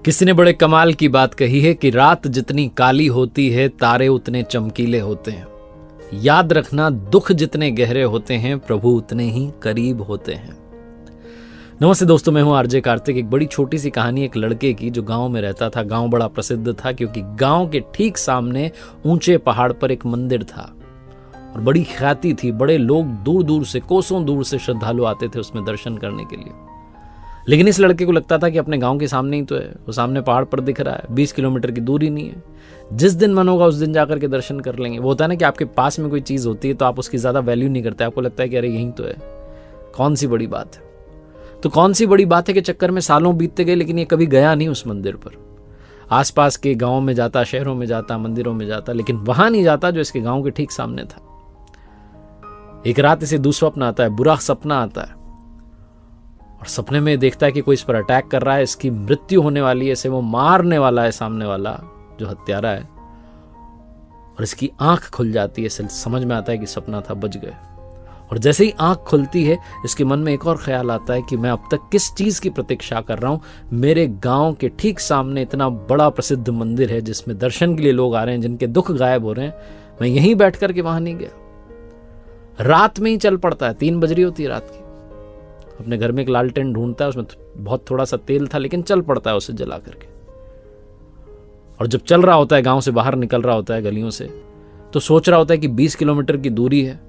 किसी ने बड़े कमाल की बात कही है कि रात जितनी काली होती है तारे उतने चमकीले होते हैं। याद रखना, दुख जितने गहरे होते हैं प्रभु उतने ही करीब होते हैं। नमस्ते दोस्तों, मैं हूं आरजे कार्तिक। एक बड़ी छोटी सी कहानी एक लड़के की जो गांव में रहता था। गांव बड़ा प्रसिद्ध था क्योंकि गांव के ठीक सामने ऊंचे पहाड़ पर एक मंदिर था और बड़ी ख्याति थी। बड़े लोग दूर दूर से, कोसों दूर से श्रद्धालु आते थे उसमें दर्शन करने के लिए। लेकिन इस लड़के को लगता था कि अपने गांव के सामने ही तो है, वो सामने पहाड़ पर दिख रहा है, 20 किलोमीटर की दूरी नहीं है। जिस दिन मन होगा उस दिन जाकर के दर्शन कर लेंगे। वो होता है ना कि आपके पास में कोई चीज होती है तो आप उसकी ज्यादा वैल्यू नहीं करते, आपको लगता है कि अरे यही तो है, कौन सी बड़ी बात है। तो कौन सी बड़ी बात है के चक्कर में सालों बीतते गए, लेकिन ये कभी गया नहीं उस मंदिर पर। आसपास के गाँव में जाता, शहरों में जाता, मंदिरों में जाता, लेकिन वहां नहीं जाता जो इसके गाँव के ठीक सामने था। एक रात इसे दुस्वप्न आता है, बुरा सपना आता है और सपने में देखता है कि कोई इस पर अटैक कर रहा है, इसकी मृत्यु होने वाली है, इसे वो मारने वाला है सामने वाला जो हत्यारा है। और इसकी आंख खुल जाती है, इसे समझ में आता है कि सपना था, बच गए। और जैसे ही आंख खुलती है इसके मन में एक और ख्याल आता है कि मैं अब तक किस चीज की प्रतीक्षा कर रहा हूं। मेरे गांव के ठीक सामने इतना बड़ा प्रसिद्ध मंदिर है जिसमें दर्शन के लिए लोग आ रहे हैं, जिनके दुख गायब हो रहे हैं, मैं यहीं बैठ करके वहां नहीं गया। रात में ही चल पड़ता है, 3 बज रही होती है रात की। अपने घर में एक लालटेन ढूंढता है, उसमें बहुत थोड़ा सा तेल था लेकिन चल पड़ता है उसे जला करके। और जब चल रहा होता है, गांव से बाहर निकल रहा होता है गलियों से, तो सोच रहा होता है कि 20 किलोमीटर की दूरी है।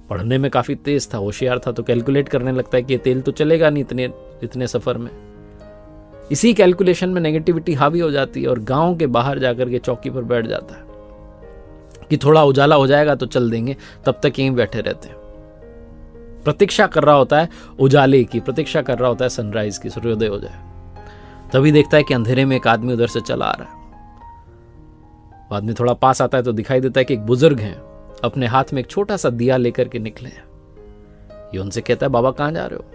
पढ़ने में काफी तेज था, होशियार था, तो कैलकुलेट करने लगता है कि ये तेल तो चलेगा नहीं इतने सफर में। इसी कैलकुलेशन में नेगेटिविटी हावी हो जाती है और गांव के बाहर जाकर के चौकी पर बैठ जाता है कि थोड़ा उजाला हो जाएगा तो चल देंगे, तब तक यहीं बैठे रहते हैं। प्रतीक्षा कर रहा होता है उजाले की, प्रतीक्षा कर रहा होता है सनराइज की, सूर्योदय हो जाए। तभी देखता है कि अंधेरे में एक आदमी उधर से चला आ रहा है। आदमी थोड़ा पास आता है तो दिखाई देता है कि एक बुजुर्ग हैं, अपने हाथ में एक छोटा सा दिया लेकर के निकले हैं। ये उनसे कहता है, बाबा कहां जा रहे हो?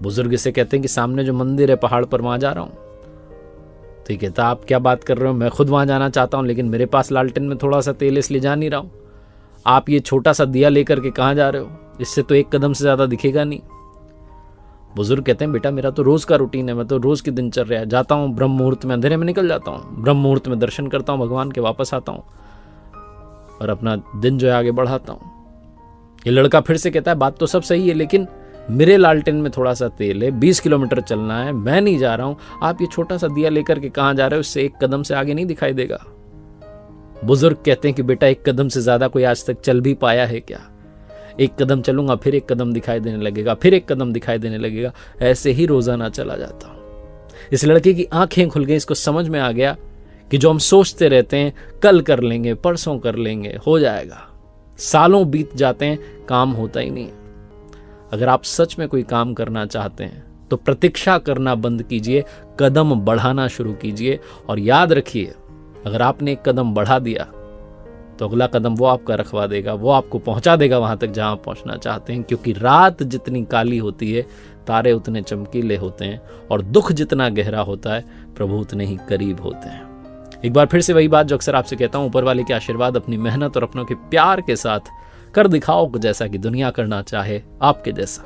बुजुर्ग इससे कहते हैं कि सामने जो मंदिर है पहाड़ पर, वहां जा रहा हूं। तो ये कहता, आप क्या बात कर रहे हो? मैं खुद वहां जाना चाहता हूं, लेकिन मेरे पास लालटेन में थोड़ा सा तेल, इसलिए जा नहीं रहा हूं। आप ये छोटा सा दिया लेकर के कहां जा रहे हो? इससे तो 1 कदम से ज्यादा दिखेगा नहीं। बुजुर्ग कहते हैं, बेटा मेरा तो रोज का रूटीन है, मैं तो रोज की दिनचर्या है। जाता हूँ ब्रह्म मुहूर्त में, अंधेरे में निकल जाता हूँ, ब्रह्म मुहूर्त में दर्शन करता हूँ भगवान के, वापस आता हूँ और अपना दिन जो है आगे बढ़ाता हूँ। ये लड़का फिर से कहता है, बात तो सब सही है, लेकिन मेरे लालटेन में थोड़ा सा तेल है, 20 किलोमीटर चलना है, मैं नहीं जा रहा हूँ। आप ये छोटा सा दिया लेकर के कहाँ जा रहे हो? इससे 1 कदम से आगे नहीं दिखाई देगा। बुजुर्ग कहते हैं कि बेटा 1 कदम से ज्यादा कोई आज तक चल भी पाया है क्या? 1 कदम चलूंगा, फिर 1 कदम दिखाई देने लगेगा, फिर 1 कदम दिखाई देने लगेगा, ऐसे ही रोजाना चला जाता हूं। इस लड़के की आंखें खुल गई, इसको समझ में आ गया कि जो हम सोचते रहते हैं कल कर लेंगे, परसों कर लेंगे, हो जाएगा, सालों बीत जाते हैं, काम होता ही नहीं। अगर आप सच में कोई काम करना चाहते हैं तो प्रतीक्षा करना बंद कीजिए, कदम बढ़ाना शुरू कीजिए। और याद रखिए, अगर आपने 1 कदम बढ़ा दिया तो अगला कदम वो आपका रखवा देगा, वो आपको पहुंचा देगा वहां तक जहां पहुंचना चाहते हैं। क्योंकि रात जितनी काली होती है तारे उतने चमकीले होते हैं और दुख जितना गहरा होता है प्रभु उतने ही करीब होते हैं। एक बार फिर से वही बात जो अक्सर आपसे कहता हूं, ऊपर वाले के आशीर्वाद, अपनी मेहनत और अपनों के प्यार के साथ कर दिखाओ जैसा कि दुनिया करना चाहे आपके जैसा।